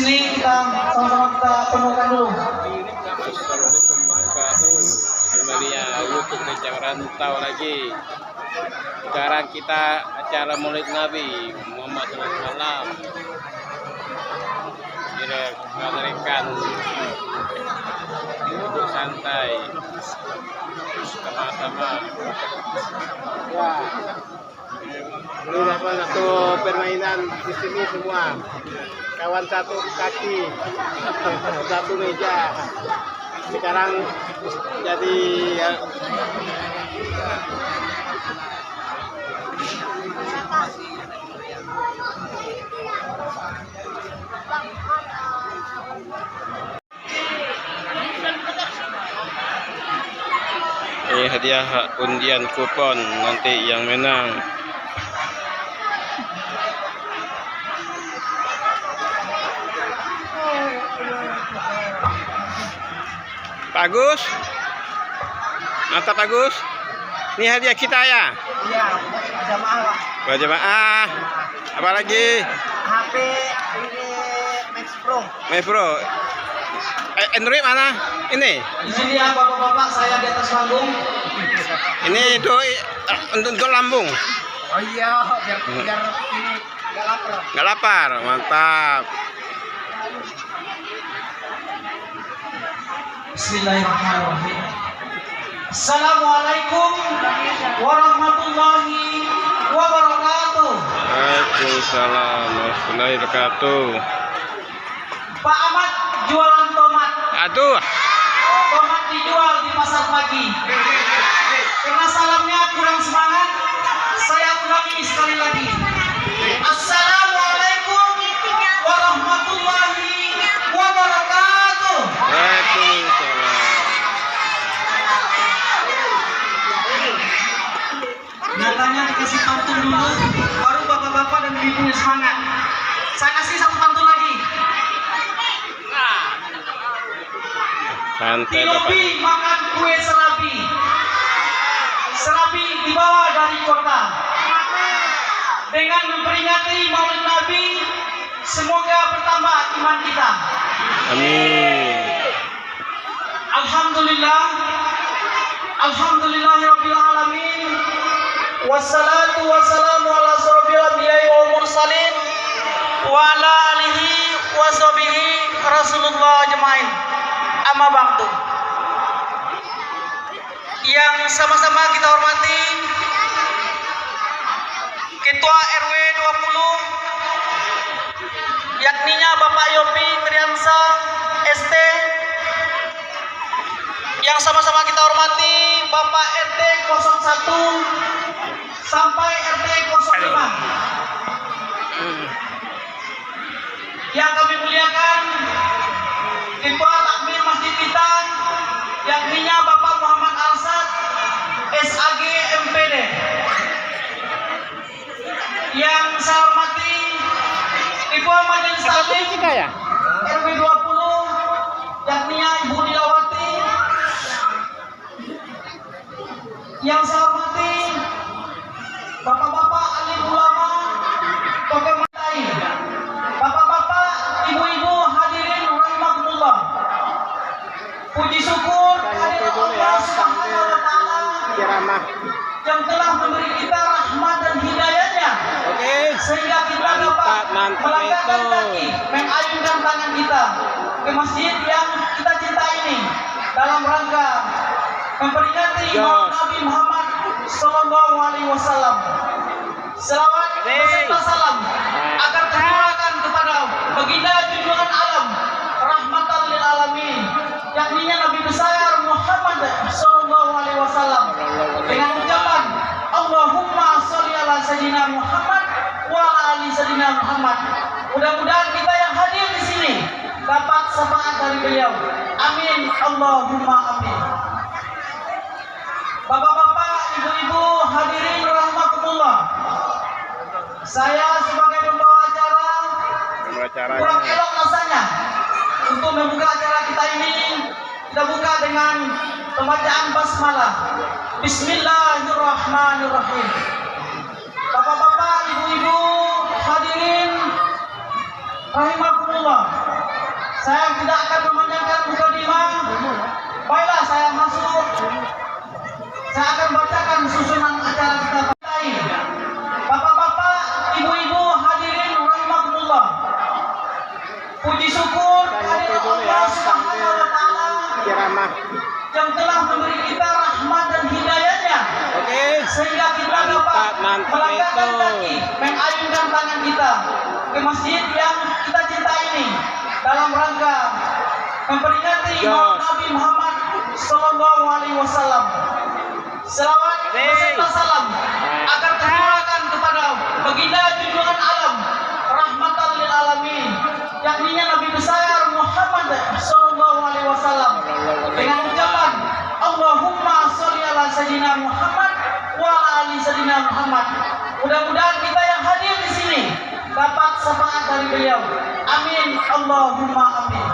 sini kita sama-sama kita penuhkan dulu. Assalamualaikum warahmatullahi wabarakatuh. Kembali ya YouTube Bincang Rantau lagi. Sekarang kita acara Maulid Nabi Muhammad SAW. Kita mengadakan duduk santai sama-sama. Ini dapat satu permainan di sini semua. Kawan satu kaki, satu meja. Sekarang jadi ini hadiah undian kupon nanti yang menang. Bagus, mantap bagus. Ini hadiah kita ya. Iya, jamaah lah. Buat jemaah. Apa lagi? HP ini Max Pro. Max Pro. Android mana? Ini. Di sini ya bapak-bapak, saya di atas panggung. Ini itu untuk lambung. Oh iya, biar ini nggak lapar. Nggak lapar, mantap. Bismillahirrahmanirrahim. Assalamualaikum warahmatullahi wabarakatuh. Waalaikumsalam warahmatullahi wabarakatuh. Pak Ahmad jualan tomat. Aduh, Tomat dijual di pasar pagi. Karena salamnya kurang semangat, saya ulangi sekali lagi. Assalamualaikum warahmatullahi wabarakatuh. waalaikumsalam. Nyatanya dikasih pantun dulu, baru bapak-bapak dan ibu-ibunya semangat. Saya kasih satu pantun lagi. Santai Di Bapak. lobi makan kue serabi. Serabi dibawa dari kota. Dengan memperingati Maulid Nabi, semoga bertambah iman kita. Amin. Alhamdulillah. Alhamdulillahirabbil alamin. Wassalatu wassalamu ala asyrofil anbiya'i wal mursalin wa ala alihi wa sahbihi Rasulullah ajmain. Amma ba'du. Yang sama-sama kita hormati Ketua RW 20 yakninya Bapak Yopi Triansa ST, yang sama-sama kita hormati Bapak RT 01 sampai RT 05, yang kami muliakan Ketua Takmir Masjid kita yakninya Bapak Muhammad Arsad SAG MPD, yang saya hormati Ketua Majelis Taklim RW 20 yakninya Ibu Nilawati, yang saya hormati bapak-bapak alim ulama, tokoh matai, bapak-bapak, ibu-ibu hadirin rahimakumullah. Puji syukur kehadirat Allah Subhanahu wa taala yang telah memberi kita rahmat dan hidayahnya, sehingga kita dapat melangkahkan kaki, mengayunkan tangan kita ke masjid yang kita cinta ini dalam rangka memperingati Maulid Nabi Muhammad Sallallahu Alaihi Wasallam. Selawat beserta salam akan tercurahkan kepada baginda junjungan alam, rahmatan lil alamin, yakninya Nabi besar Muhammad Sallallahu Alaihi Wasallam, dengan ucapan Allahumma sholli ala sayyidina Muhammad wa ala ali sayyidina Muhammad. Mudah-mudahan kita yang hadir di sini dapat syafaat dari beliau. Amin Allahumma amin. Bapak-bapak, ibu-ibu, hadirin rahimakumullah. Saya sebagai pembawa acara kurang elok rasanya untuk membuka acara kita ini. Kita buka dengan pembacaan basmalah. Bismillahirrahmanirrahim. Bapak-bapak, ibu-ibu, hadirin rahimakumullah. Saya tidak akan memanjangkan mukadimah. Baiklah, saya masuk. Saya akan bacakan susunan acara kita. Bapak-bapak, ibu-ibu, hadirin rahimakumullah. Puji syukur kehadirat Allah Subhanahu wa taala Ceramah. yang telah memberi kita rahmat dan hidayahnya. Oke. Sehingga kita dapat Mantap melangkahkan itu. kaki, mengayunkan tangan kita ke masjid yang kita cintai ini dalam rangka memperingati Maulid Nabi Muhammad Sallallahu Alaihi Wasallam. Selawat beserta salam akan tercurahkan kepada baginda junjungan alam, rahmatan lil alamin, yakninya Nabi besar Muhammad Sallallahu Alaihi Wasallam, dengan ucapan Allahumma sholli ala sayyidina Muhammad wa ala ali sayyidina Muhammad. Mudah-mudahan kita yang hadir di sini dapat syafaat dari beliau. Amin, Allahumma amin.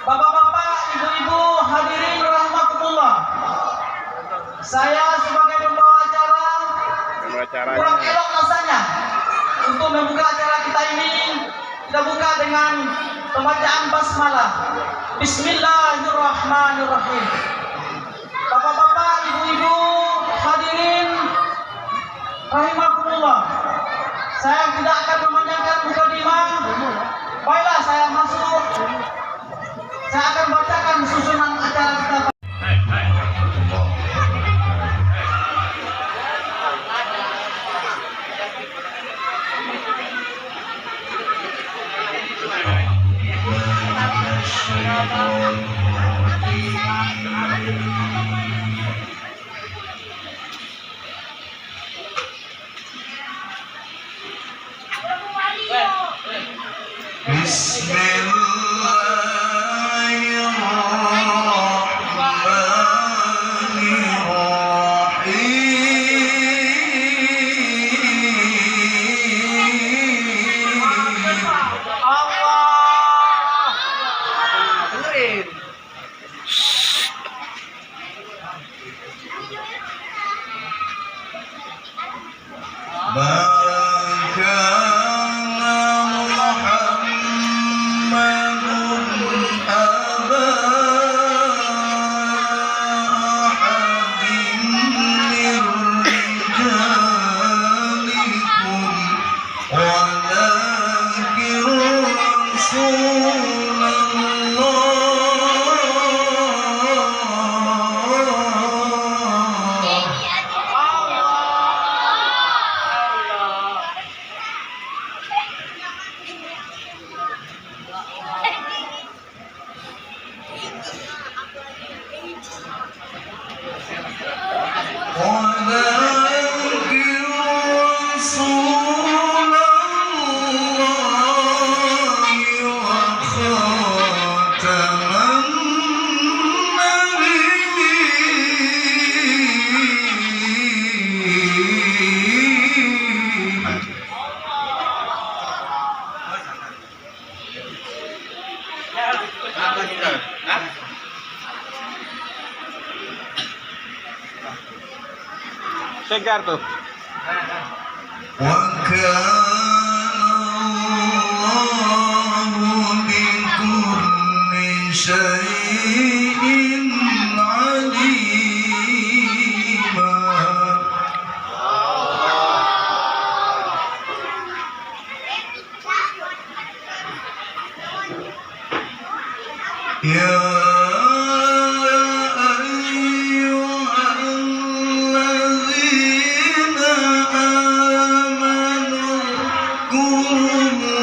Bapak-bapak, ibu-ibu, hadirin rahimakumullah. Saya sebagai pembawa acara kurang elok rasanya untuk membuka acara kita ini. Kita buka dengan pembacaan basmalah. Bismillahirrahmanirrahim. Bapak-bapak, ibu-ibu, hadirin rahimakumullah. Saya tidak akan memanjangkan mukadimah. Baiklah, saya masuk. Saya akan bacakan susunan acara kita. Segar tuh. وملائكته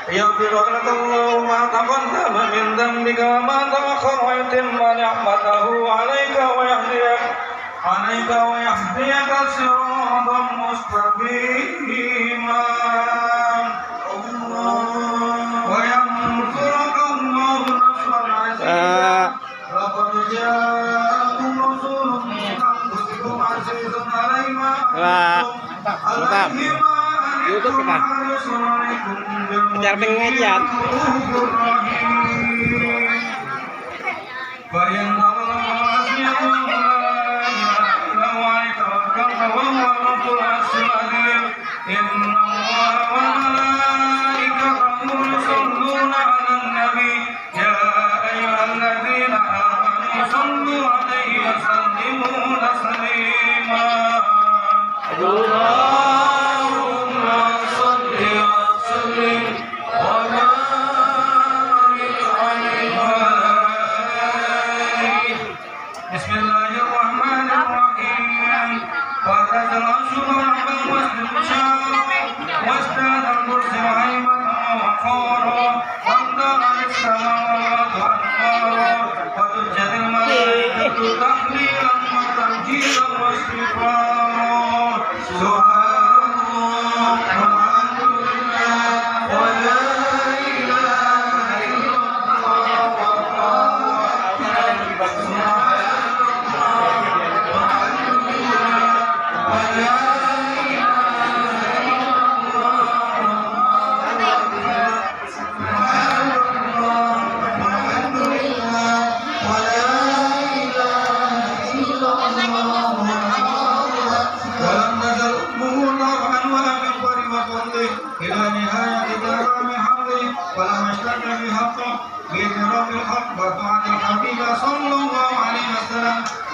يغفر لك الله ما تقدم من ذنبك وما تأخر ويتم نعمته عليك ويهديك صراطا مستقيما وينصرك الله نصرا عزيزا لقد جاءكم رسول من أنفسكم عزيز عليه ما عنتم YouTube kita kejar pengejar.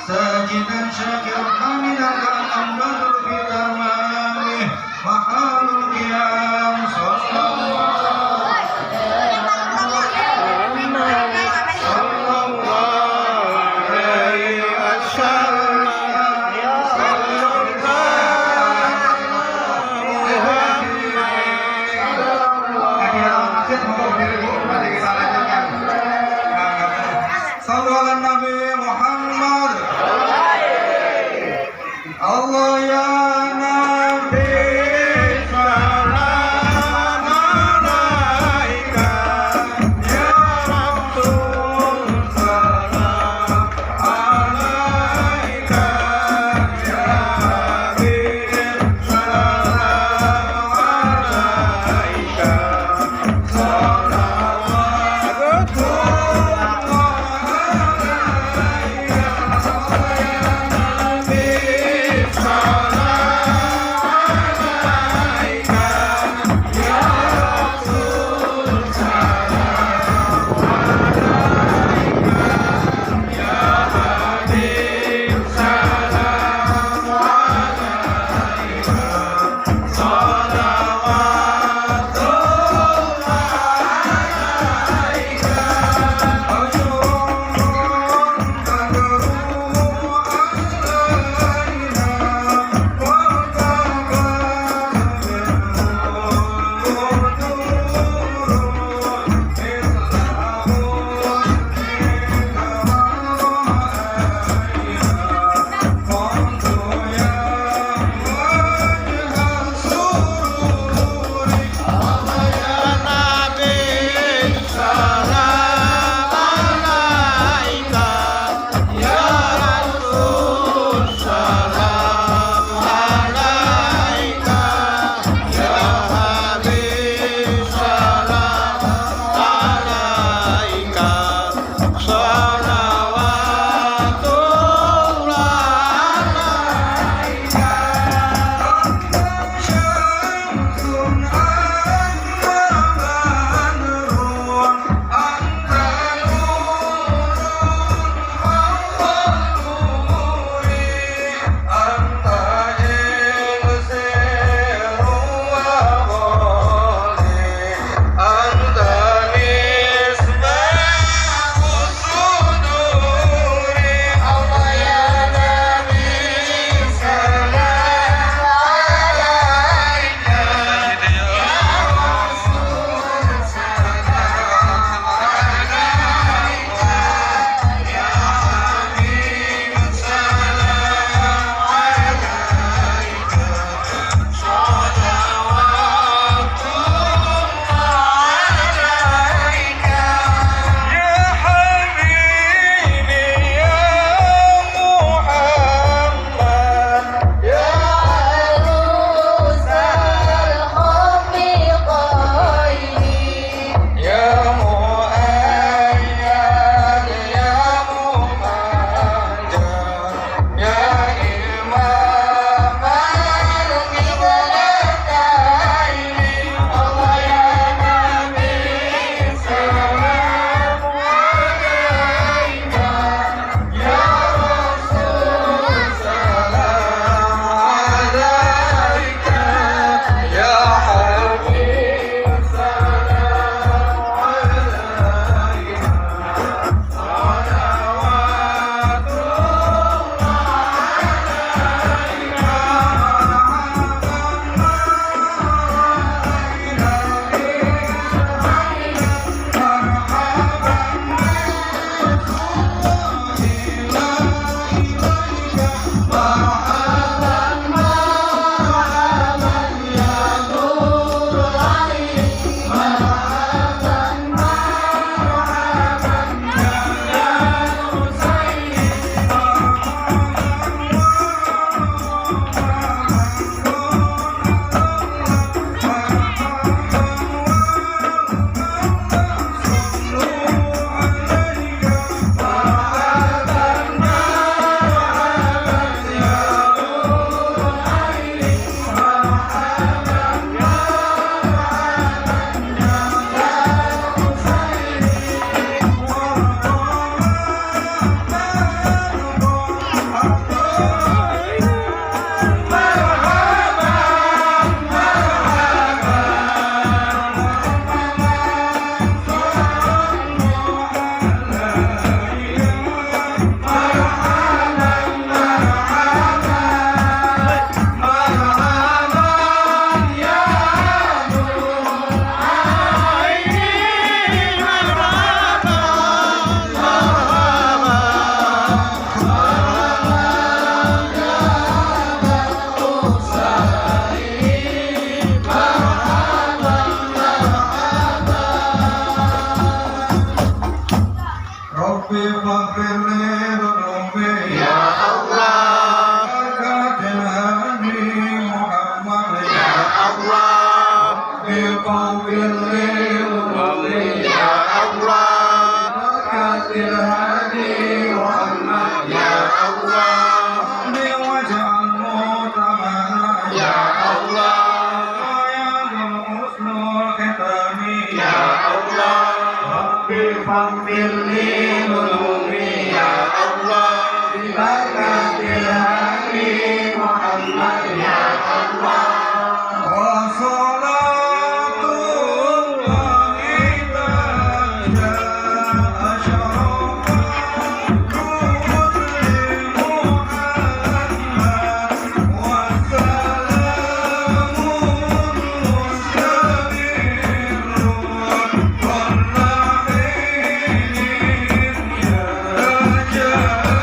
ساجدا شاكرا حامدا كأن بدر في تمامه محال القيام صلى الله عليه Allah ya فاغفر لي ذنوبي Ya Allah, بركة الهادي محمد Ya Allah, فاغفر لي ذنوبي Ya Allah, بركة الهادي محمد Ya Allah, واجعل موتنا Ya Allah, يا ذو الحسن والختام Ya Allah, ربي فاغفر لي ذنوبي Ya Allah, بركة الهادي محمد Ya Allah. وصلاة الله تعالى أشرف نور لمحمد وسلام مستمر والرحيم يا جلال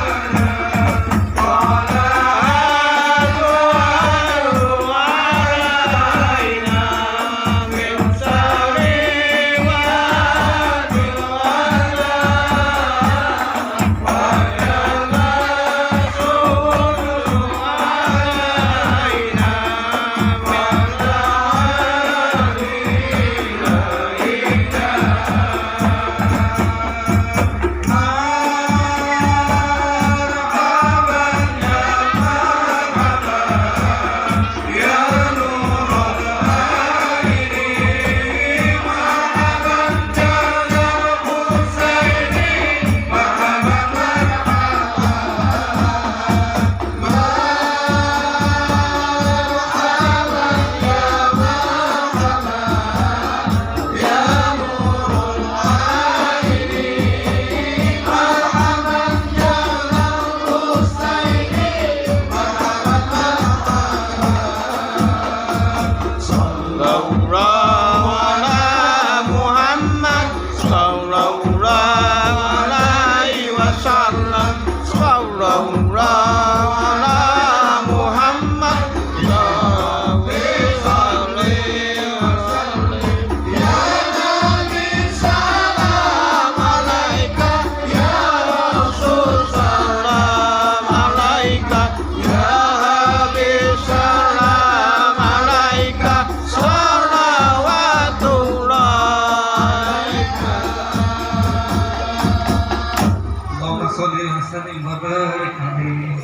Allahumma sholli wa sallim wa barik alaihi.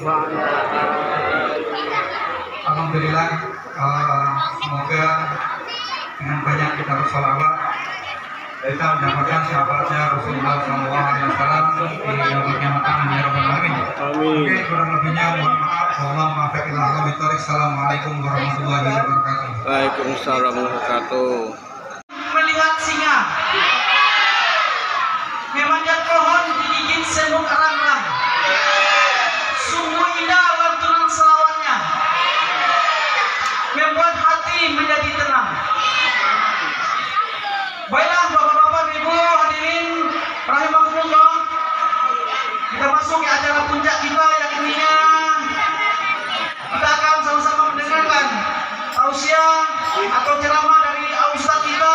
Alhamdulillah, semoga dengan banyak kita bersolawat kita mendapatkan syafaatnya Rasulullah SAW di yaumul kiamat ya rabbal alamin. Mungkin kurang lebihnya mohon maaf. Wallahu muwaffiq. Assalamualaikum warahmatullahi wabarakatuh. Waalaikumsalam warahmatullahi wabarakatuh. Melihat singa memanjat pohon digigit semut arang-arang. Sungguh indah lantunan selawatnya, membuat hati menjadi tenang. Baiklah bapak-bapak, ibu hadirin rahimakumullah, kita masuk ke acara puncak kita, yakni kita akan sama-sama mendengarkan tausiah atau ceramah dari Ustadz kita,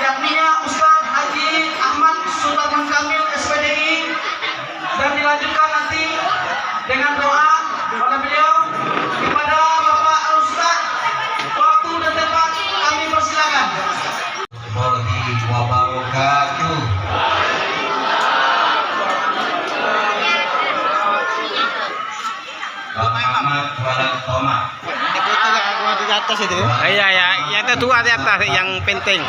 yakni Ustadz Haji Ahmad Sultan Kamil SPDI, dan dilanjutkan nanti dengan doa oleh beliau kepada Bapak Ustadz. Waktu dan tempat kami persilakan. Warahmatullahi wabarakatuh. Muhammad Walad Tomat. Iya ya, yang itu dua di atas yang penting.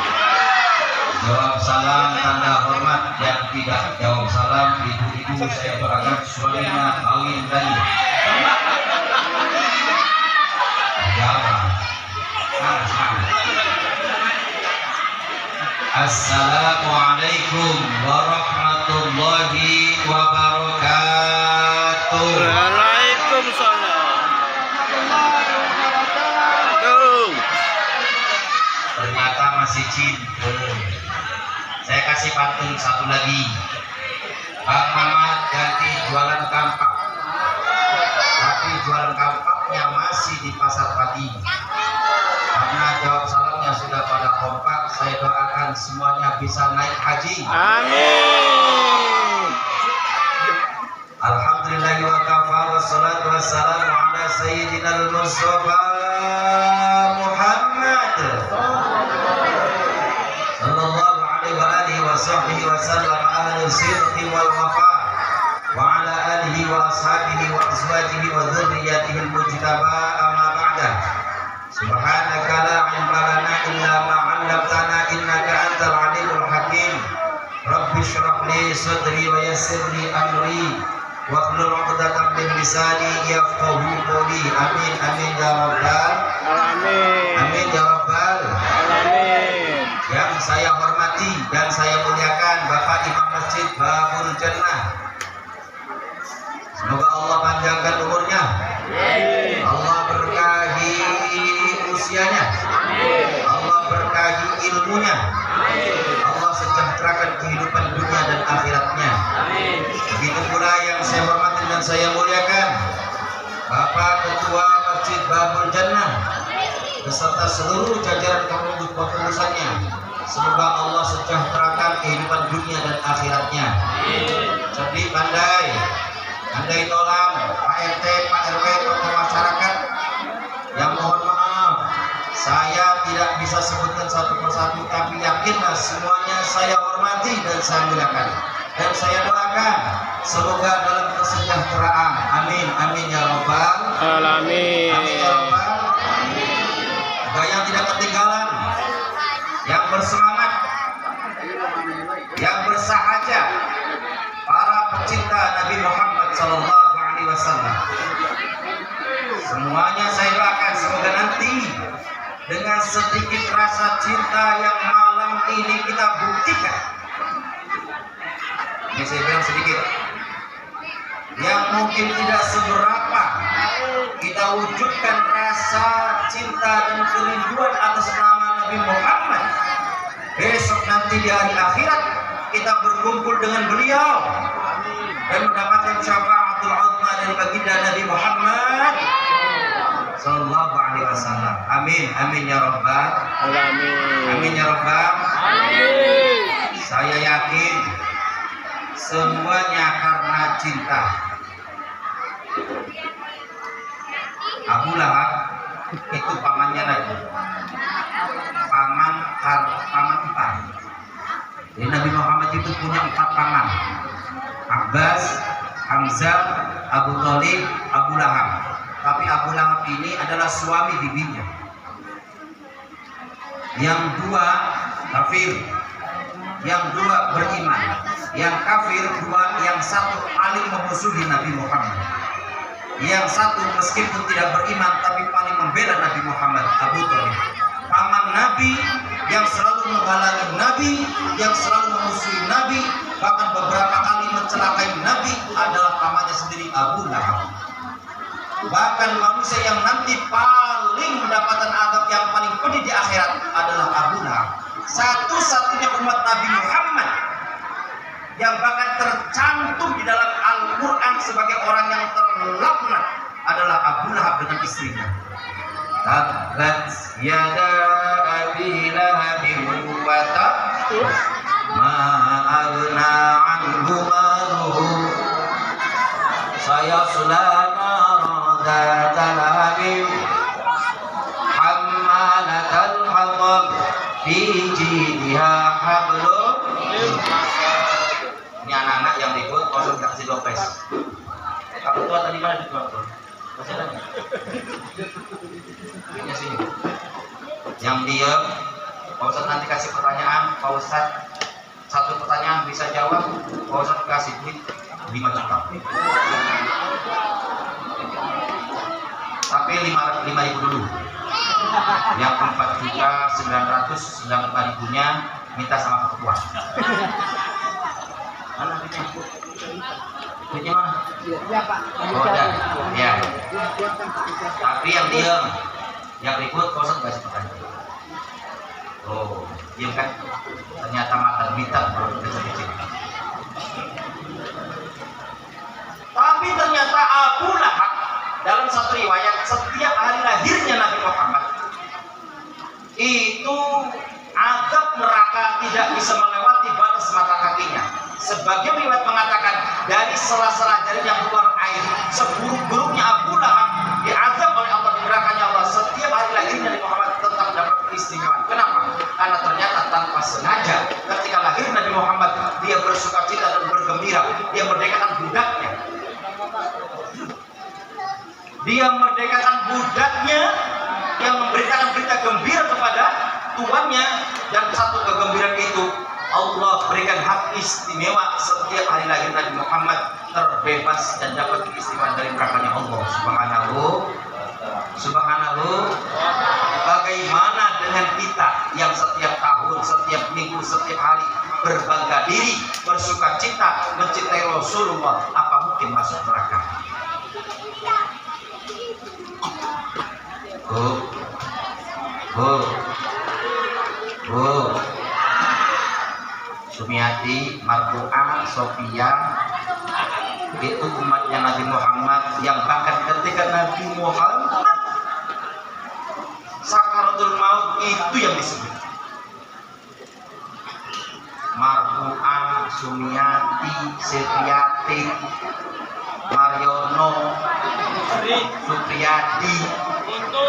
Jawab salam tanda hormat, yang tidak jawab salam ibu-ibu saya beranggap suaminya kawin tadi. Jawab. Assalamualaikum warahmatullahi wabarakatuh. Waalaikumsalam. Tuh. Ternyata masih cinta. Saya kasih pantun satu lagi. Bang Mamat ganti jualan kampak, tapi jualan kampaknya masih di pasar padi. Karena jawab salamnya sudah pada kompak, saya doakan semuanya bisa naik haji. Amin. Alhamdulillahi wa kafa wassalatu wassalamu ala sayyidina al-Mustafa Muhammad sallallahu alaihi wa alihi wa sahbihi wa sallam ahli sidqi wal wafa wa ala alihi wa ashabihi wa azwajihi wa dhurriyyatihi al-mujtaba amma ba'da. Subhanaka la ilma lana illa ma 'allamtana innaka antal alimul hakim. Rabbi shrah li sadri wa yassir li amri wahlul 'uqdatam min lisani yafqahu qawli. Amin amin ya rabbal alamin. Amin ya rabbal alamin. Yang saya hormati dan saya muliakan Bapak Imam Masjid Babul Jannah. Semoga Allah panjangkan umurnya. Allah berkahi usianya. Allah berkahi ilmunya. Allah sejahterakan kehidupan dunia dan akhiratnya. Begitu pula yang saya hormati dan saya muliakan Bapak Ketua Masjid Babul Jannah beserta seluruh jajaran kepengurusannya. Semoga Allah sejahterakan kehidupan dunia dan akhiratnya. Cerdik pandai, andai tolong Pak RT, Pak RW, tokoh masyarakat yang mohon maaf saya tidak bisa sebutkan satu persatu, tapi yakinlah semuanya saya hormati dan saya muliakan dan saya doakan semoga dalam kesejahteraan. Amin amin ya rabbal alamin. Amin ya rabbal alamin. Yang tidak ketinggalan, yang bersemangat, yang bersahaja, para pecinta Nabi Muhammad sallallahu alaihi wasallam. Semuanya saya doakan semoga nanti dengan sedikit rasa cinta yang malam ini kita buktikan. Ini saya bilang sedikit, yang mungkin tidak seberapa kita wujudkan rasa cinta dan kerinduan atas nama Nabi Muhammad. Besok nanti di hari akhirat kita berkumpul dengan beliau dan mendapatkan syafaatul uzma dari baginda Nabi Muhammad sallallahu alaihi wasallam. Amin amin ya rabbal alamin. Amin ya rabbal alamin. Saya yakin semuanya karena cinta. Abu Lahab itu pamannya Nabi, paman empat. Jadi Nabi Muhammad itu punya 4 paman: Abbas, Hamzah, Abu Thalib, Abu Lahab. Tapi Abu Lahab ini adalah suami bibinya. Yang 2 kafir, yang 2 beriman. Yang kafir 2, yang 1 paling memusuhi Nabi Muhammad. Yang 1 meskipun tidak beriman tapi paling membela Nabi Muhammad, Abu Thalib. Paman Nabi yang selalu menghalangi Nabi, yang selalu memusuhi Nabi, bahkan beberapa kali mencelakai Nabi adalah pamannya sendiri, Abu Lahab. Bahkan manusia yang nanti paling mendapatkan azab yang paling pedih di akhirat adalah Abu Lahab. Satu-satunya umat Nabi Muhammad yang bahkan tercantum di dalam Al-Quran sebagai orang yang terlaknat adalah Abu Lahab dengan istrinya. Tabbat yada abi lahabin wa tab ma aghna anhu maluhu sayasla naran dzata lahabin hammalatal hatab fi jidha hablum. Ini anak-anak yang ribut langsung kasih dopes. Pak Ketua tadi mana di keluar? Masih ada? Ini sini. Yang diam, Pak Ustadz nanti kasih pertanyaan, Pak Ustadz 1 pertanyaan bisa jawab, Pak Ustadz kasih duit 5 juta. Tapi 5.000 dulu. Yang 4.995.000-nya minta sama Pak Ketua. Mana duitnya? Duitnya mana? Ya Pak. Oh ada. Ya. Tapi yang diam, yang ribut, kosong gak sih pertanyaan. Oh, iya kan? Ternyata mata bintang baru kecil-kecil. Tapi ternyata Abu Lahab dalam satu riwayat setiap hari lahirnya Nabi Muhammad itu azab neraka tidak bisa melewati batas mata kakinya. Sebagian riwayat mengatakan dari sela-sela jari yang keluar air. Seburuk-buruknya Abu Lahab diazab oleh Allah di nerakanya Allah. Setiap hari lahirnya Nabi Muhammad tetap dapat keistimewaan. Kenapa? Karena ternyata tanpa sengaja ketika lahir Nabi Muhammad dia bersukacita dan bergembira. Dia merdekakan budaknya. Dia merdekakan budaknya yang memberikan berita gembira kepada tuannya, dan satu kegembiraan itu Allah berikan hak istimewa setiap hari lahir Nabi Muhammad terbebas dan dapat keistimewaan dari nerakanya Allah Subhanahu. Bagaimana dengan kita yang setiap tahun, setiap minggu, setiap hari berbangga diri, bersukacita, mencintai Rasulullah, apa mungkin masuk neraka? Bu Sumiati, Marfu'ah, Sofia itu umatnya Nabi Muhammad yang bahkan ketika Nabi Muhammad sakaratul maut itu yang disebut. Marfu'ah, Sumiati, Sefiati, Mariono, Supriyadi,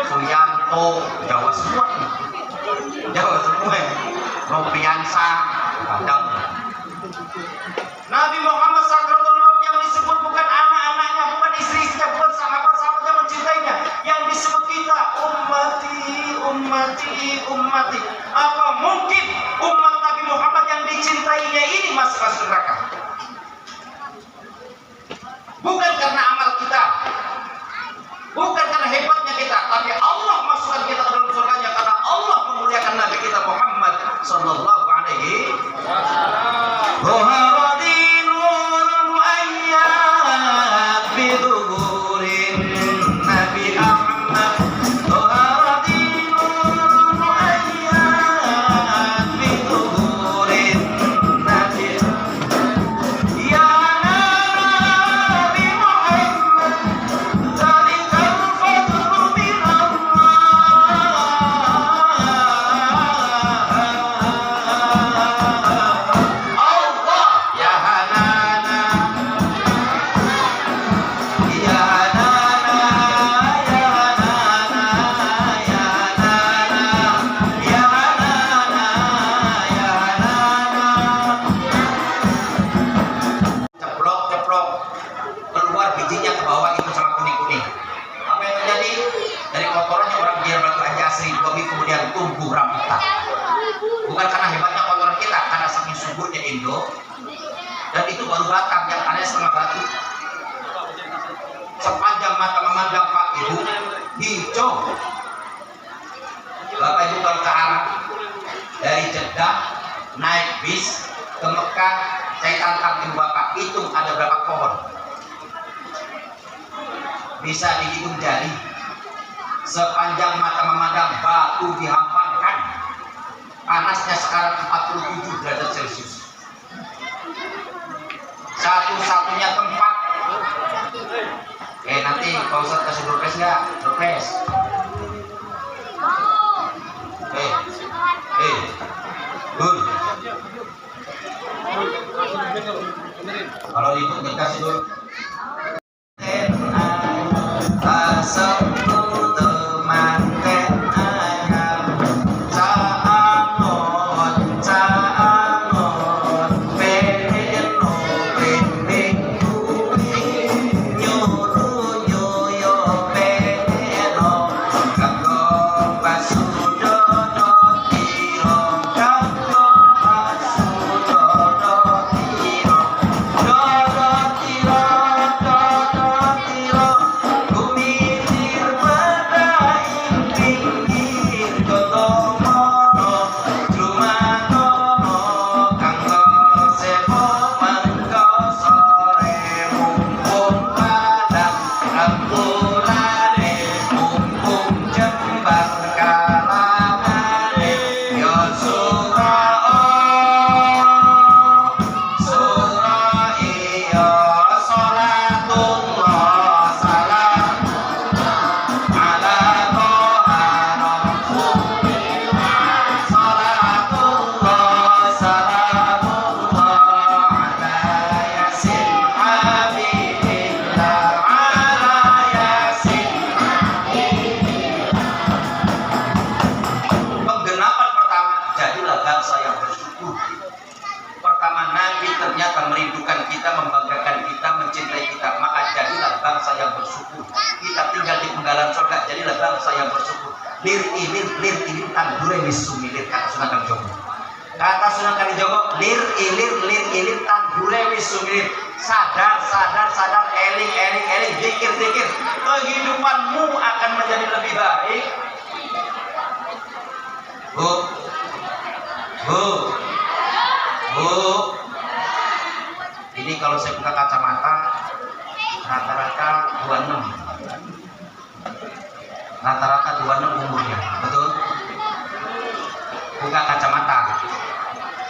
Suyanto, Jawa semua Robiansa, Padang. Nabi Muhammad sakaratul maut yang disebut bukan anak-anaknya, bukan istri-istrinya, bukan sahabat-sahabatnya mencintainya. Yang disebut kita ummati, ummati, ummati. Apa mungkin umat Nabi Muhammad yang dicintainya ini masuk neraka? Bukan karena amal kita, bukan karena hebatnya kita, tapi Allah masukkan kita ke dalam surganya karena Allah memuliakan Nabi kita Muhammad sallallahu alaihi wasallam. Bukan karena hebatnya kotoran kita, karena saking suburnya Indo, dan itu baru batang yang ada setengah batu. Sepanjang mata memandang Pak Ibu, hijau. Bapak Ibu kalau ke Arab dari Jeddah naik bis ke Mekah, saya tantang Ibu Bapak hitung ada berapa pohon. Bisa dihitung jari. Sepanjang mata memandang batu dihamparkan. Panasnya sekarang 47 derajat Celcius. Satu-satunya tempat. Nanti Pak Ustadz kasih surprise nggak? Surprise. Dul. Kalau ikut dikasih dulu. Tira lir ilir tandure wis sumilir, kata Sunan Kalijogo. Kata Sunan Kalijogo, lir ilir tandure wis sumilir. Sadar, eling, zikir. Kehidupanmu akan menjadi lebih baik. Bu. Ini kalau saya buka kacamata rata-rata 26. Rata-rata 26 umurnya, betul? Buka kacamata.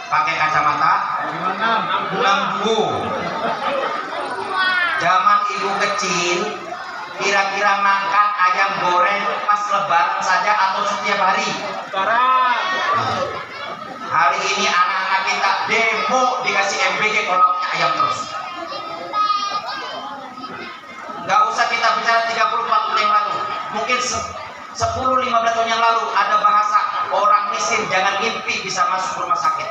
Pakai kacamata 62. Zaman ibu kecil kira-kira makan ayam goreng pas lebaran saja atau setiap hari? Hari ini anak-anak kita demo dikasih MBG kalau punya ayam terus. Gak usah kita bicara 30-40 tahun yang lalu, mungkin 10-15 tahun yang lalu ada bahasa orang miskin jangan mimpi bisa masuk rumah sakit.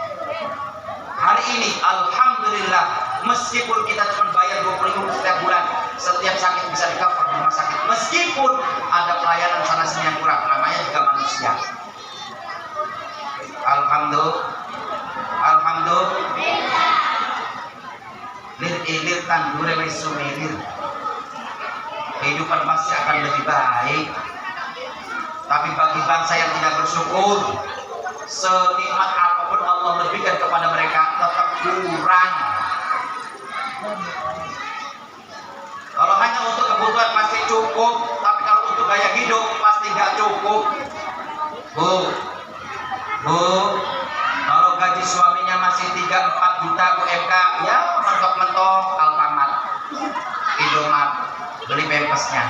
Hari ini alhamdulillah, meskipun kita cuma bayar 20.000 setiap bulan, setiap sakit bisa di-cover di rumah sakit, meskipun ada pelayanan sana sini yang kurang, namanya juga manusia. Alhamdulillah. Lir tandure wis sumilir. Kehidupan pasti akan lebih baik. Tapi bagi bangsa yang tidak bersyukur, senikmat apapun Allah lebihkan kepada mereka tetap kurang. Kalau hanya untuk kebutuhan pasti cukup, tapi kalau untuk gaya hidup pasti nggak cukup. Bu, kalau gaji suaminya masih 3-4 juta UMK, ya mentok-mentok Alfamart, Indomaret, beli pampasnya.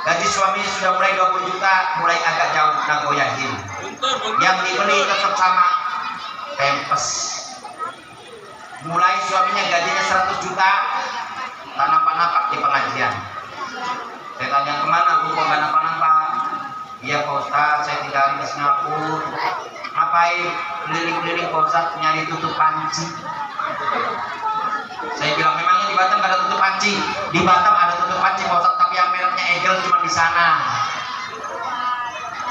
Gaji suaminya sudah mulai 20 juta, mulai agak jauh Nagoya Hill. Yang dibeli tetap sama, pampers. Mulai suaminya gajinya 100 juta, tak nampak-nampak di pengajian. Saya tanya kemana bu, kok gak nampak-nampak? Iya Pak Ustaz, saya tinggal di Singapura. Ngapain keliling-keliling Pak Ustaz nyari tutup panci? Saya bilang memangnya di Batam gak ada tutup panci? Di Batam ada tutup panci Pak Ustaz, tapi yang mereknya Egel cuma di sana.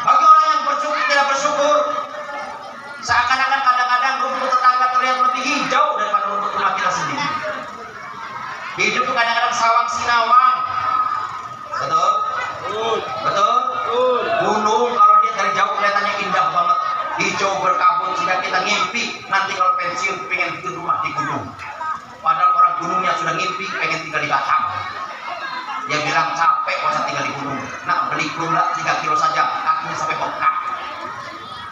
Bagi orang yang bersyukur tidak bersyukur, seakan-akan kadang-kadang rumput tetangga terlihat lebih hijau daripada rumput rumah kita sendiri. Hidup itu kadang-kadang sawang sinawang. Betul? Betul? Gunung kalau dia dari jauh kelihatannya indah banget, hijau berkabut sehingga kita ngimpi nanti kalau pensiun pengen bikin rumah di gunung. Padahal orang gunungnya sudah ngimpi pengen tinggal di Batam. Dia bilang capek masa tinggal di gunung. Nah beli gula 3 kilo saja kakinya sampai bengkak.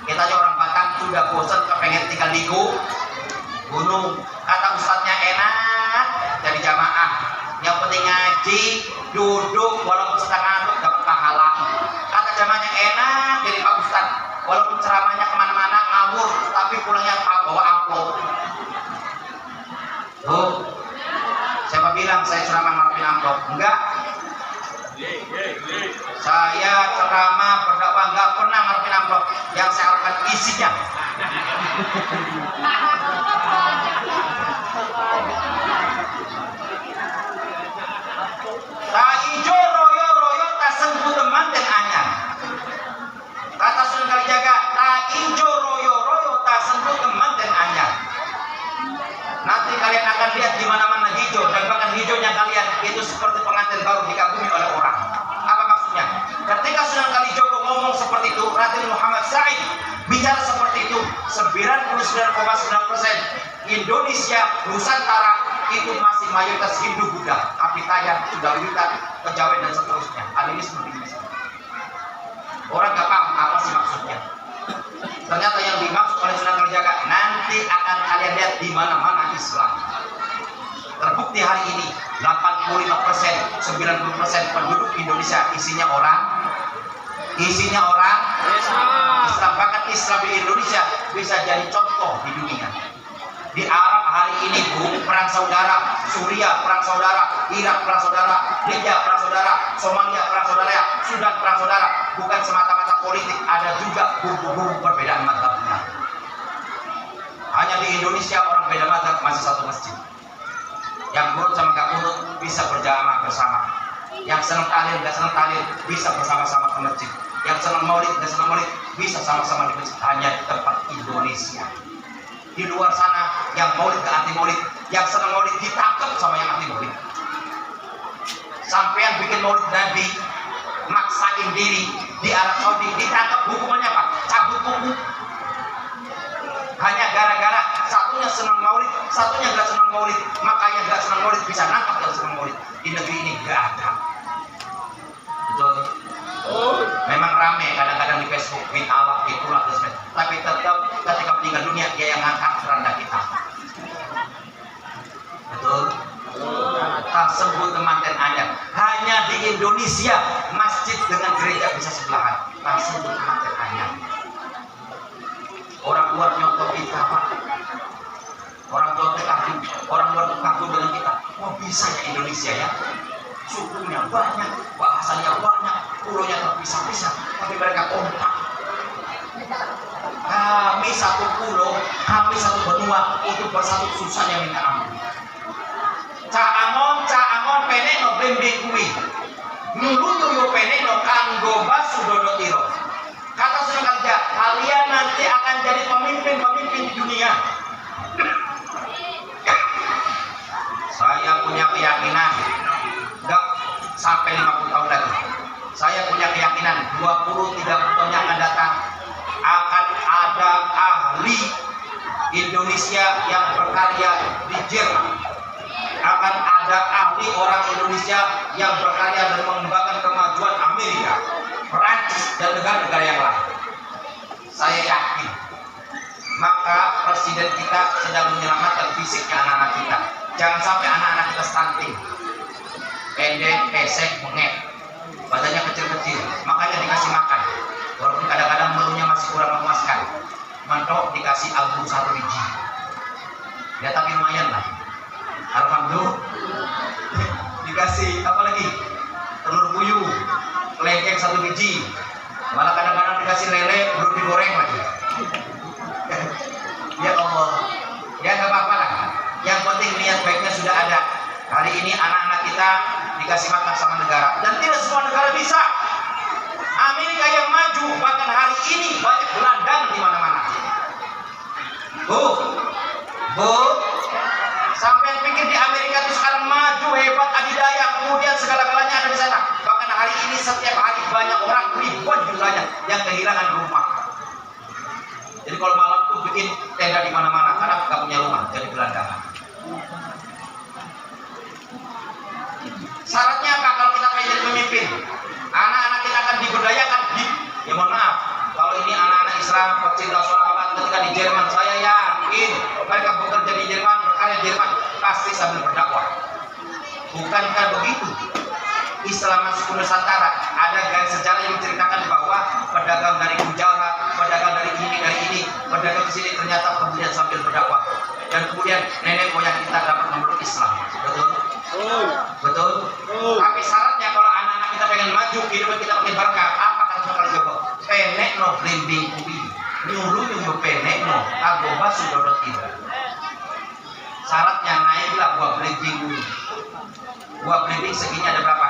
Kita aja orang Batam sudah bosan kepengen tinggal di gunung. Kata ustadznya enak jadi jamaah. Yang penting ngaji, duduk walaupun setengah duduk dapat pahala. Kata jamaahnya enak jadi Pak Ustadz, walaupun ceramahnya kemana-mana ngawur, tapi pulangnya bawa amplop. Tuh, siapa bilang saya ceramah ngarepin amplop? Enggak. Saya ceramah berdakwah enggak pernah ngarepin amplop. Yang saya harapkan isinya. Tak ijo royo tak sengku teman dan anyar. Kata Sunan Kalijaga, tak ijo royo tak sengku teman dan anyar. Nanti kalian akan lihat di mana-mana hijau, dan bahkan hijaunya kalian itu seperti pengantin baru dikagumi oleh orang. Apa maksudnya? Ketika Sunan Kalijogo ngomong seperti itu, Raden Muhammad Said bicara seperti itu, 99,9% Indonesia, Nusantara itu masih mayoritas Hindu Buddha, Apitaya, Sudawiwitan, Kejawen dan seterusnya. Animisme di Indonesia. Orang gak paham apa sih maksudnya. Ternyata yang dimaksud oleh Sunan Kalijaga nanti akan kalian lihat di mana-mana Islam. Terbukti hari ini 85%, 90% penduduk Indonesia isinya orang Islam. Bahkan Islam di Indonesia bisa jadi contoh di dunia. Di Arab hari ini perang saudara, Suriah perang saudara, Irak perang saudara, Libya perang saudara, Somalia perang saudara, Sudan perang saudara. Bukan semata-mata politik, ada juga bumbu-bumbu perbedaan mazhabnya. Hanya di Indonesia orang beda mazhab masih satu masjid. Yang kunut sama gak kunut bisa berjamaah bersama. Yang senang tahlil gak senang tahlil bisa bersama-sama ke masjid. Yang senang maulid, nggak senang maulid, bisa sama-sama di masjid, hanya di tempat Indonesia. Di luar sana, yang maulid gak anti maulid, yang senang maulid ditangkap sama yang anti maulid. Sampean bikin maulid Nabi, maksain diri di Arab Saudi, ditangkap, hukumannya apa? Cabut kuku. Hanya gara-gara satunya senang maulid, satunya gak senang maulid, makanya gak senang maulid bisa nangkap yang senang maulid. Di negeri ini gak ada. Betul? Memang rame kadang-kadang di Facebook, min Allah, itulah, tapi tetap ketika meninggal dunia dia yang ngangkat keranda kita. Betul? Tak sebut temanten anyar. Hanya di Indonesia masjid dengan gereja bisa sebelahan. Tak sebut temanten anyar. Orang luar nyontoh kita, Pak. Orang luar kagum dengan kita. Oh bisa ya Indonesia ya. Sukunya banyak, bahasanya banyak, pulaunya terpisah-pisah, tapi mereka kompak. Kami satu pulau, kami satu benua, untuk bersatu susahnya minta ampun. Caangon penek no blimbing kuwi. Nyulu penek no kanggo basudodo tiro. Kata Sunan Kerja, kalian nanti akan jadi pemimpin-pemimpin di dunia. Saya punya keyakinan enggak sampai 50 tahun lagi. Saya punya keyakinan 20-30 tahun yang akan datang akan ada ahli Indonesia yang berkarya di Jerman. Akan ada ahli orang Indonesia yang berkarya dan mengembangkan kemajuan Amerika, Perancis dan negara-negara yang lain. Saya yakin. Maka presiden kita sedang menyelamatkan fisiknya anak-anak kita. Jangan sampai anak-anak kita stunting, pendek, pesek, bengek, badannya kecil-kecil, makanya dikasih makan. Walaupun kadang-kadang menunya masih kurang memuaskan, mentok dikasih album 1 biji. Ya tapi lumayan lah. Alhamdulillah. Dikasih apa lagi? Telur puyuh, kelengkeng 1 biji. Malah kadang-kadang dikasih lele, belum digoreng lagi. Ya Allah. Ya nggak apa-apa lah. Yang penting niat baiknya sudah ada. Hari ini anak-anak kita dikasih makan sama negara, dan tidak semua negara bisa. Amerika yang maju, bahkan hari ini banyak gelandang di mana-mana. Bu, sampai pikir di Amerika itu sekarang maju, hebat, adidaya, kemudian segala-galanya ada di sana. Bahkan hari ini setiap hari banyak orang ribuan jumlahnya yang kehilangan rumah. Jadi kalau malam tuh bikin tenda di mana-mana karena nggak punya rumah, jadi gelandangan. Syaratnya apa kalau kita pengen jadi pemimpin? Anak-anak kita akan diberdayakan ya mohon maaf, kalau ini anak-anak Islam pecinta sholawat ketika di Jerman, saya yakin mereka bekerja di Jerman, berkarya di Jerman, pasti sambil berdakwah. Bukankah begitu? Islam masuk ke Nusantara, ada garis sejarah yang menceritakan bahwa pedagang dari Gujarat, pedagang dari ini, pedagang ke sini ternyata kemudian sambil berdakwah. Dan kemudian nenek moyang kita dapat memeluk Islam. Betul? Betul? Tapi syaratnya kalau anak-anak kita pengen maju, kehidupan kita makin berkah, apa kata Soekarno Jogo? Penek no blimbing kuwi. Nyuruh penek no kanggo basudodo tiro. Syaratnya naiklah buah blimbing kuwi. Buah blimbing seginya ada berapa?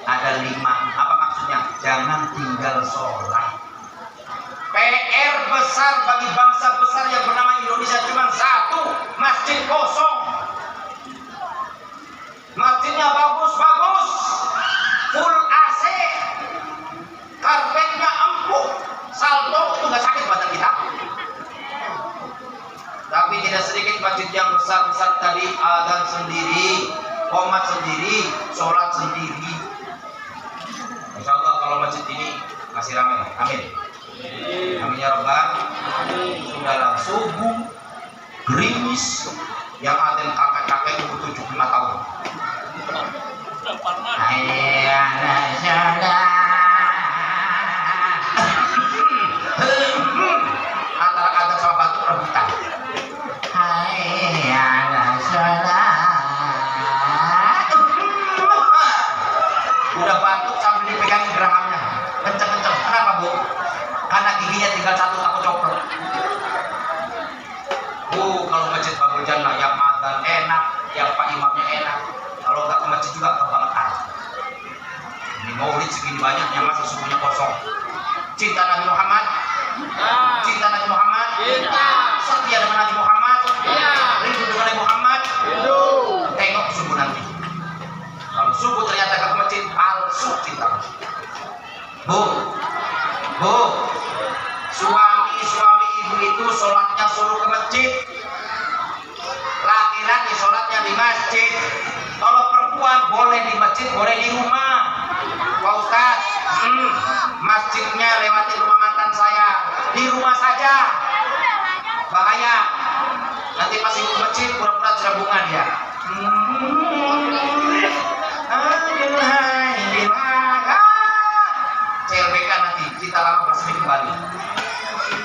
Ada 5. Apa maksudnya? Jangan tinggal sholat. PR besar bagi bangsa besar yang bernama Indonesia cuma satu, masjid kosong. Masjidnya bagus-bagus, full AC, karpetnya empuk, saldo itu nggak sakit badan kita. Tapi tidak sedikit masjid yang besar-besar tadi, adzan sendiri, qomat sendiri, sholat sendiri. Insya Allah kalau masjid ini masih ramai, amin. Amin ya Rabbal. Sudahlah subuh, gerimis, yang adzan kakek-kakek umur 75 tahun. Antara adzan sama batuk rebutan. Udah batuk sambil dipegang gerahamnya, kenceng-kenceng. Kenapa Bu? Karena giginya tinggal 1 aku coprot. Kalau masjid Babul Jannah yang adzan enak, yang Pak Imamnya enak. Kalau nggak ke masjid juga kebangetan. Ini Maulid segini banyaknya masa subuhnya kosong. Cinta Nabi Muhammad, cinta Nabi Muhammad, setia dengan Nabi Muhammad, rindu dengan Nabi Muhammad. Tengok subuh nanti. Kalau subuh ternyata ke masjid, palsu cinta. Bu, suami ibu itu sholatnya suruh ke masjid, laki-laki sholatnya di masjid. Kalau perempuan boleh di masjid, boleh di rumah. Pak Ustadz, masjidnya lewatin rumah mantan saya, di rumah saja. Bahaya. Nanti pas ibu masjid pura-pura cerabungan ya. CLBK nanti kita lama bersemi kembali.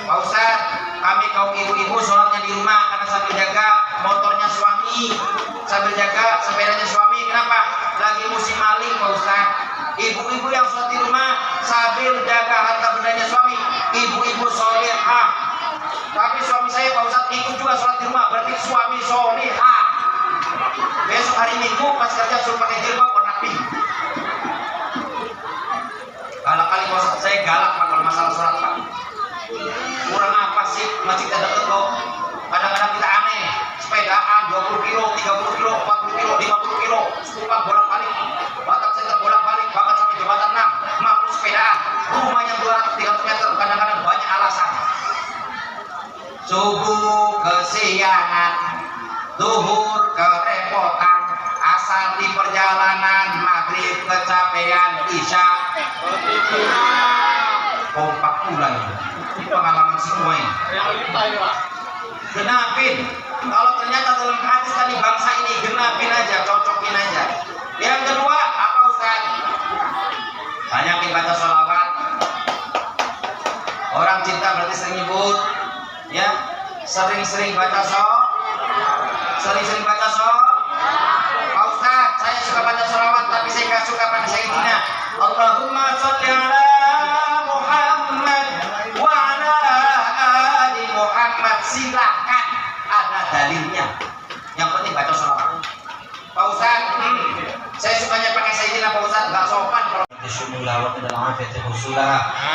Pak Ustadz, kami kaum ibu-ibu sholatnya di rumah karena sambil jaga motornya suami, sambil jaga sepedanya suami. Kenapa? Lagi musim maling Pak Ustadz. Ibu-ibu yang sholat di rumah sambil jaga harta bendanya suami, ibu-ibu solihah. Tapi suami saya Pak Ustadz ikut juga sholat di rumah, berarti suami solihah. Besok hari Minggu pas kerja suruh pakai jilbab warna pink. Kali Pak Ustadz saya galak Pak kalau masalah sholat Pak. Kurang apa sih masjidnya deket kok. Kadang-kadang kita aneh, sepedaan 20 kilo, 30 kilo, 40 kilo, 50 kilo, stupak bolak-balik, Batak Center bolak-balik, bahkan sampai jembatan 6, mampu sepedaan, rumahnya 200-300 meter, kadang-kadang banyak alasan. Subuh kesiangan, zuhur kerepotan, asar di perjalanan, maghrib kecapean, isya kompak pulang. Ini pengalaman semua ini. Genapin. Kalau ternyata dalam hadis tadi bangsa ini genapin aja, cocokin aja. Yang kedua apa Ustaz? Banyakin baca sholawat. Orang cinta berarti sering nyebut, ya, sering-sering baca sering-sering baca Pak Ustaz, saya suka baca sholawat tapi saya nggak suka pada Sayyidina. Allahumma sholli ala Muhammad wa ala ali Muhammad. Silakan, ada dalilnya. Yang penting baca sholawat. Pak Ustaz, saya sukanya pakai Sayyidina Pak Ustaz, nggak sopan kalau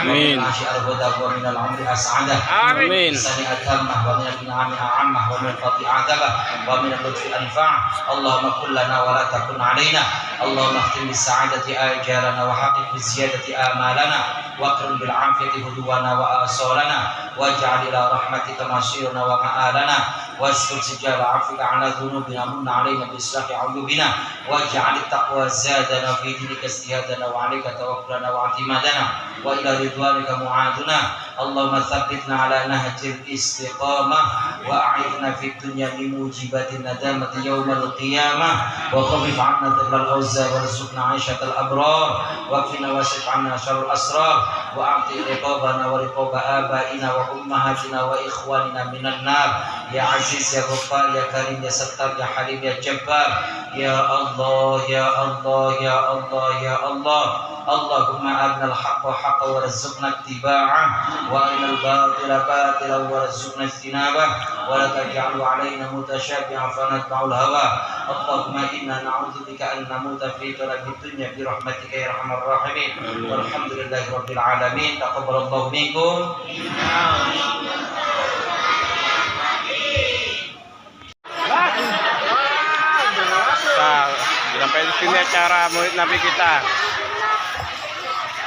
Amin. Amin. اللهم كن لنا ولا تكن علينا اللهم اختم بالسعادة آجالنا وحقق بالزيادة آمالنا واكرم بالعافية هدونا وآصالنا واجعل إلى رحمتك مصيرنا ومآلنا واستر سجال عفوك على ذنوبنا من علينا بإصلاح عيوبنا واجعل التقوى زادنا في دينك ازديادنا وعليك توكلنا واعتمادنا وإلى رضوانك معادنا اللهم ثبتنا على نهج الاستقامة وأعذنا في الدنيا بموجبات الندامة يوم القيامة وخفف عنا ذل الأوزار وارزقنا عيشة الأبرار واكفنا واصرف عنا شر الأسرار وأعطي رقابنا ورقاب آبائنا وأمهاتنا وإخواننا من النار يا عزيز يا غفار يا كريم يا ستار يا حليم يا جبار يا الله يا الله يا الله يا الله اللهم أرنا الحق حقا وارزقنا اتباعه وأرنا الباطل باطلا وارزقنا اجتنابه ولا تجعل علينا متشابها فنتبع الهوى اللهم إنا نعوذ بك أن نموت في طلب الدنيا برحمتك يا أرحم الراحمين والحمد لله رب العالمين تقبل الله منكم. Sampai di sini acara Maulid Nabi kita.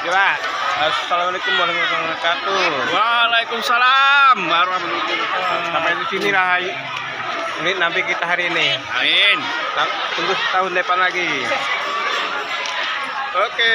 Gila. Assalamualaikum warahmatullahi wabarakatuh. Waalaikumsalam warahmatullahi wabarakatuh. Sampai di sini lah Maulid Nabi kita hari ini. Amin. Tunggu setahun depan lagi. Oke.